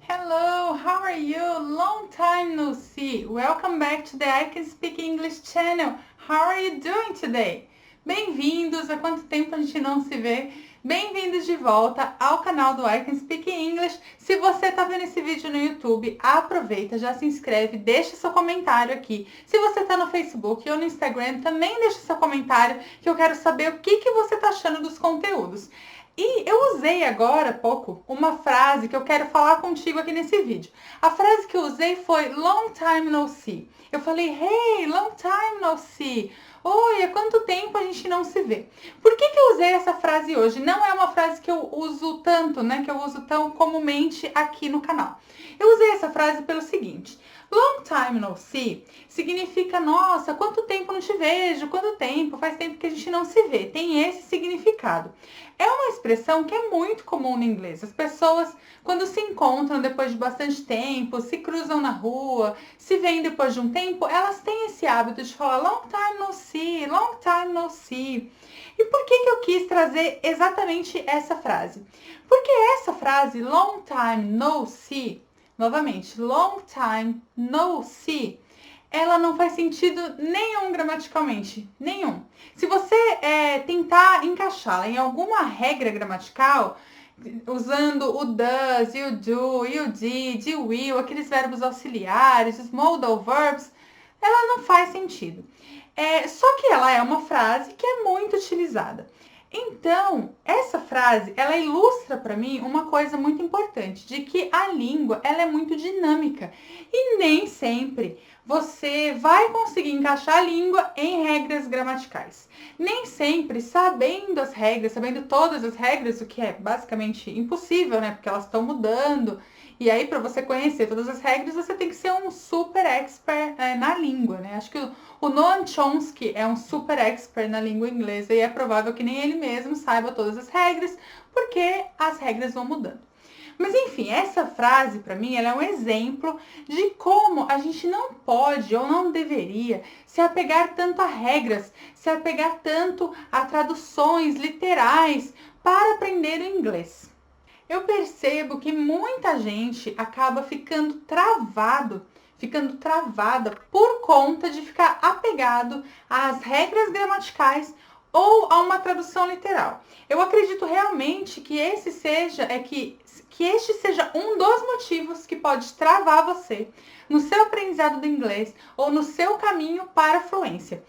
Hello, how are you? Long time no see. Welcome back to the I Can Speak English channel. How are you doing today? Bem-vindos, há quanto tempo a gente não se vê? Bem-vindos de volta ao canal do I Can Speak English. Se você está vendo esse vídeo no YouTube, aproveita, já se inscreve, deixa seu comentário aqui. Se você está no Facebook ou no Instagram, também deixa seu comentário, que eu quero saber o que você está achando dos conteúdos. E eu usei agora há pouco uma frase que eu quero falar contigo aqui nesse vídeo. A frase que eu usei foi long time no see. Eu falei, hey, long time no see. Oi, há quanto tempo a gente não se vê? Por que eu usei essa frase hoje? Não é uma frase que eu uso tanto, né? Que eu uso tão comumente aqui no canal. Eu usei essa frase pelo seguinte. Long time no see significa, nossa, quanto tempo não te vejo, quanto tempo, faz tempo que a gente não se vê. Tem esse significado. É uma expressão que é muito comum no inglês. As pessoas, quando se encontram depois de bastante tempo, se cruzam na rua, se veem depois de um tempo, elas têm esse hábito de falar long time no see, long time no see. E por que eu quis trazer exatamente essa frase? Porque essa frase, long time no see, novamente, long time no see, ela não faz sentido nenhum gramaticalmente, nenhum. Se você tentar encaixá-la em alguma regra gramatical, usando o does, you do, you did, you will, aqueles verbos auxiliares, os modal verbs, ela não faz sentido. Só que ela é uma frase que é muito utilizada. Então, essa frase, ela ilustra para mim uma coisa muito importante, de que a língua, ela é muito dinâmica e nem sempre você vai conseguir encaixar a língua em regras gramaticais. Nem sempre, sabendo as regras, sabendo todas as regras, o que é basicamente impossível, né? Porque elas estão mudando. E aí, para você conhecer todas as regras, você tem que ser um super expert na língua, né? Acho que o Noam Chomsky é um super expert na língua inglesa e é provável que nem ele mesmo saiba todas as regras, porque as regras vão mudando. Mas enfim, essa frase para mim ela é um exemplo de como a gente não pode ou não deveria se apegar tanto a regras, se apegar tanto a traduções literais para aprender o inglês. Eu percebo que muita gente acaba ficando travada por conta de ficar apegado às regras gramaticais ou a uma tradução literal. Eu acredito realmente que este seja um dos motivos que pode travar você no seu aprendizado do inglês ou no seu caminho para a fluência.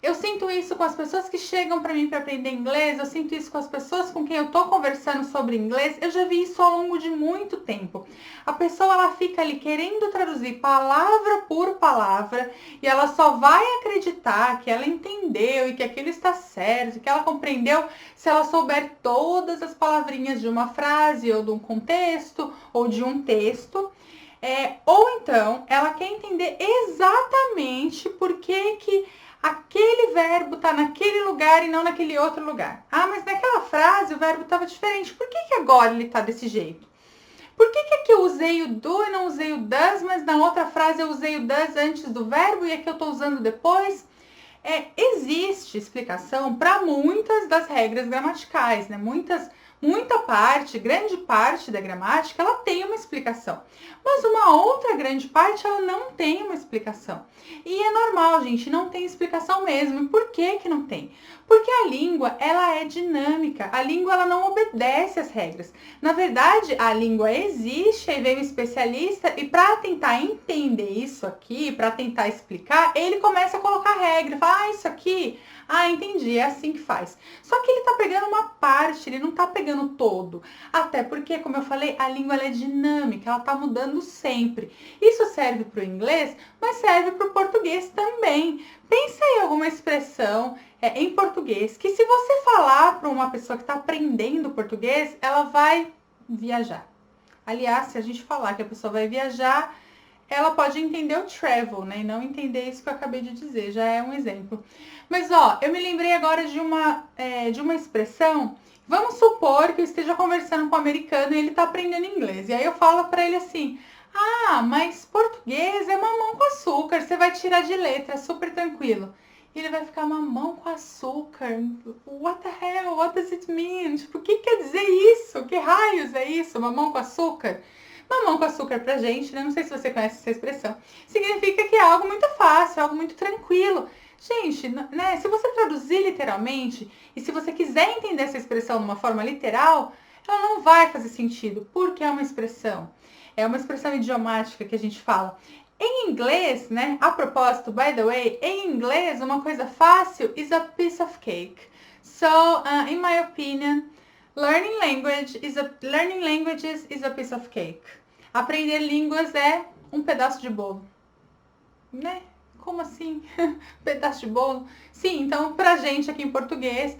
Eu sinto isso com as pessoas que chegam para mim para aprender inglês, eu sinto isso com as pessoas com quem eu tô conversando sobre inglês, eu já vi isso ao longo de muito tempo. A pessoa ela fica ali querendo traduzir palavra por palavra e ela só vai acreditar que ela entendeu e que aquilo está certo, que ela compreendeu se ela souber todas as palavrinhas de uma frase ou de um contexto ou de um texto. Ou então ela quer entender exatamente por que aquele verbo está naquele lugar e não naquele outro lugar. Ah, mas naquela frase o verbo estava diferente. Por que agora ele está desse jeito? Por que aqui eu usei o do e não usei o does, mas na outra frase eu usei o does antes do verbo e aqui eu estou usando depois? Existe explicação para muitas das regras gramaticais, né? Grande parte da gramática, ela tem uma explicação. Mas uma outra grande parte, ela não tem uma explicação. E é normal, gente, não tem explicação mesmo. E por que não tem? Porque a língua, ela é dinâmica. A língua, ela não obedece às regras. Na verdade, a língua existe, aí vem um especialista e para tentar entender isso aqui, para tentar explicar, ele começa a colocar regra. Fala, isso aqui... Ah, entendi, é assim que faz. Só que ele tá pegando uma parte, ele não tá pegando todo. Até porque, como eu falei, a língua ela é dinâmica, ela tá mudando sempre. Isso serve para o inglês, mas serve para o português também. Pensa em alguma expressão em português que se você falar para uma pessoa que está aprendendo português, ela vai viajar. Aliás, se a gente falar que a pessoa vai viajar, ela pode entender o travel, né? E não entender isso que eu acabei de dizer, já é um exemplo. Mas, eu me lembrei agora de uma expressão. Vamos supor que eu esteja conversando com um americano e ele está aprendendo inglês. E aí eu falo para ele assim, mas português é mamão com açúcar, você vai tirar de letra, é super tranquilo. E ele vai ficar mamão com açúcar. What the hell? What does it mean? Tipo, o que quer dizer isso? Que raios é isso? Mamão com açúcar? Mamão com açúcar pra gente, né? Não sei se você conhece essa expressão. Significa que é algo muito fácil, algo muito tranquilo. Gente, né? Se você traduzir literalmente, e se você quiser entender essa expressão de uma forma literal, ela não vai fazer sentido, porque é uma expressão. É uma expressão idiomática que a gente fala. Em inglês, né? A propósito, by the way, em inglês, uma coisa fácil is a piece of cake. So, in my opinion, learning languages is a piece of cake. Aprender línguas é um pedaço de bolo, né? Como assim? Pedaço de bolo? Sim, então pra gente aqui em português,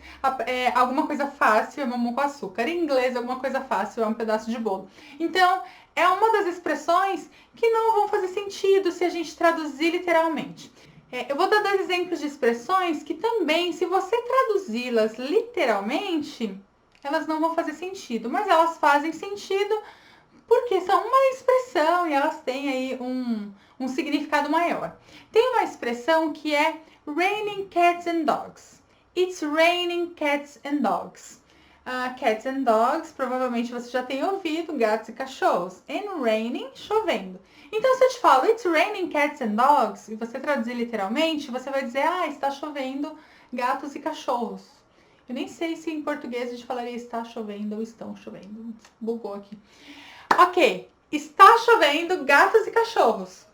alguma coisa fácil é mamão com açúcar. Em inglês, alguma coisa fácil é um pedaço de bolo. Então, é uma das expressões que não vão fazer sentido se a gente traduzir literalmente. Eu vou dar 2 exemplos de expressões que também, se você traduzi-las literalmente, elas não vão fazer sentido, mas elas fazem sentido porque são uma expressão e elas têm aí um significado maior. Tem uma expressão que é raining cats and dogs. It's raining cats and dogs. Cats and dogs, provavelmente você já tem ouvido, gatos e cachorros. And raining, chovendo. Então, se eu te falo it's raining cats and dogs, e você traduzir literalmente, você vai dizer, está chovendo gatos e cachorros. Eu nem sei se em português a gente falaria está chovendo ou estão chovendo. Bugou aqui. Ok, está chovendo gatos e cachorros,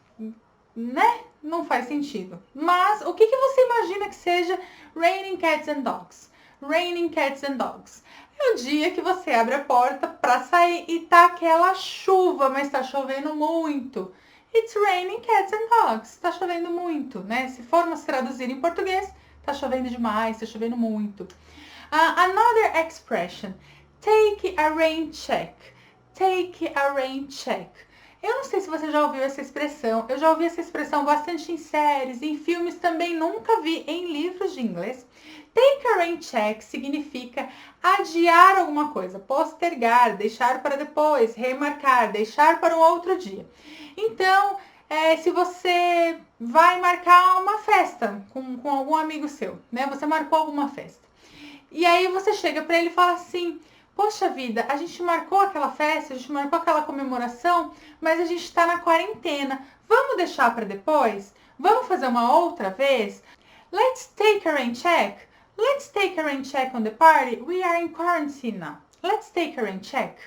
né? Não faz sentido. Mas o que você imagina que seja raining cats and dogs? Raining cats and dogs. É o dia que você abre a porta para sair e tá aquela chuva, mas tá chovendo muito. It's raining cats and dogs. Tá chovendo muito, né? Se formos traduzir em português, tá chovendo demais, tá chovendo muito. Another expression, take a rain check. Take a rain check. Eu não sei se você já ouviu essa expressão. Eu já ouvi essa expressão bastante em séries, em filmes também, nunca vi em livros de inglês. Take a rain check significa adiar alguma coisa, postergar, deixar para depois, remarcar, deixar para um outro dia. Então, se você vai marcar uma festa com algum amigo seu, né? Você marcou alguma festa. E aí você chega para ele e fala assim, poxa vida, a gente marcou aquela festa, a gente marcou aquela comemoração, mas a gente está na quarentena. Vamos deixar para depois? Vamos fazer uma outra vez? Let's take a rain check. Let's take a rain check on the party. We are in quarantine now. Let's take a rain check.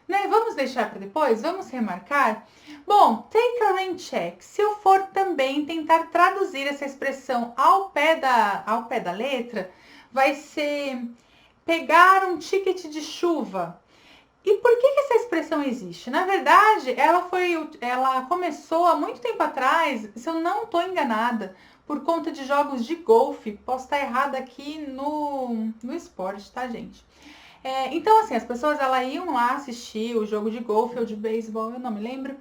Né? Vamos deixar para depois? Vamos remarcar? Bom, take a rain check. Se eu for também tentar traduzir essa expressão ao pé da letra, vai ser pegar um ticket de chuva. E por que essa expressão existe? Na verdade, ela começou há muito tempo atrás, se eu não estou enganada, por conta de jogos de golfe. Posso estar errada aqui no esporte, tá, gente? Então, assim, as pessoas iam lá assistir o jogo de golfe ou de beisebol, eu não me lembro.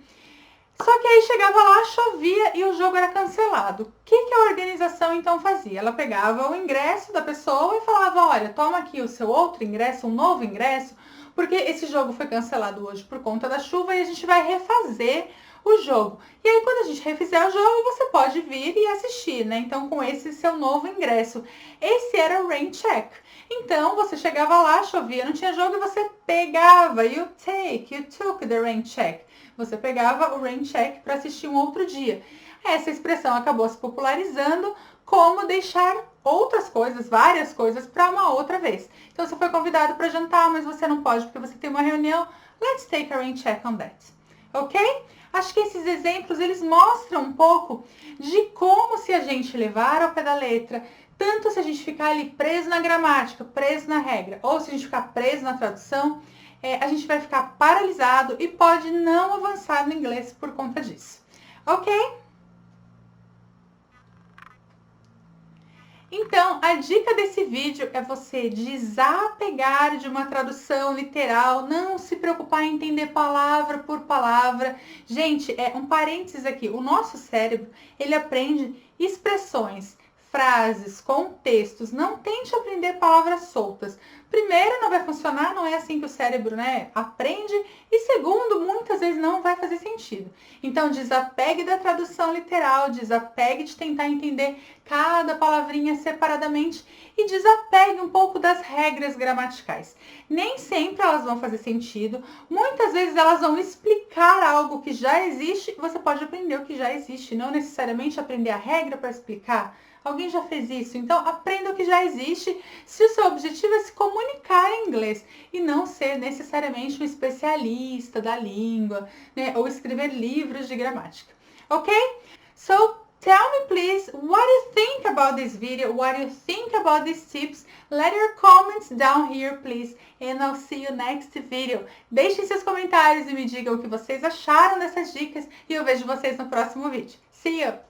Só que aí chegava lá, chovia e o jogo era cancelado. O que a organização então fazia? Ela pegava o ingresso da pessoa e falava, olha, toma aqui o seu outro ingresso, um novo ingresso, porque esse jogo foi cancelado hoje por conta da chuva e a gente vai refazer o jogo. E aí quando a gente refizer o jogo, você pode vir e assistir, né? Então com esse seu novo ingresso. Esse era o rain check. Então você chegava lá, chovia, não tinha jogo e você pegava, you took the rain check. Você pegava o rain check para assistir um outro dia. Essa expressão acabou se popularizando como deixar outras coisas, várias coisas, para uma outra vez. Então, você foi convidado para jantar, mas você não pode porque você tem uma reunião. Let's take a rain check on that. Ok? Acho que esses exemplos, eles mostram um pouco de como se a gente levar ao pé da letra, tanto se a gente ficar ali preso na gramática, preso na regra, ou se a gente ficar preso na tradução, a gente vai ficar paralisado e pode não avançar no inglês por conta disso. Ok? Então, a dica desse vídeo é você desapegar de uma tradução literal, não se preocupar em entender palavra por palavra. Gente, um parênteses aqui, o nosso cérebro, ele aprende expressões frases, contextos. Não tente aprender palavras soltas. Primeiro, não vai funcionar, não é assim que o cérebro, aprende. E segundo, muitas vezes não vai fazer sentido. Então, desapegue da tradução literal, desapegue de tentar entender cada palavrinha separadamente e desapegue um pouco das regras gramaticais. Nem sempre elas vão fazer sentido. Muitas vezes elas vão explicar algo que já existe e você pode aprender o que já existe, não necessariamente aprender a regra para explicar. Alguém já fez isso? Então, aprenda o que já existe se o seu objetivo é se comunicar em inglês e não ser necessariamente um especialista da língua, ou escrever livros de gramática. Ok? So, tell me please what you think about this video, what you think about these tips. Let your comments down here, please, and I'll see you next video. Deixem seus comentários e me digam o que vocês acharam dessas dicas e eu vejo vocês no próximo vídeo. See you!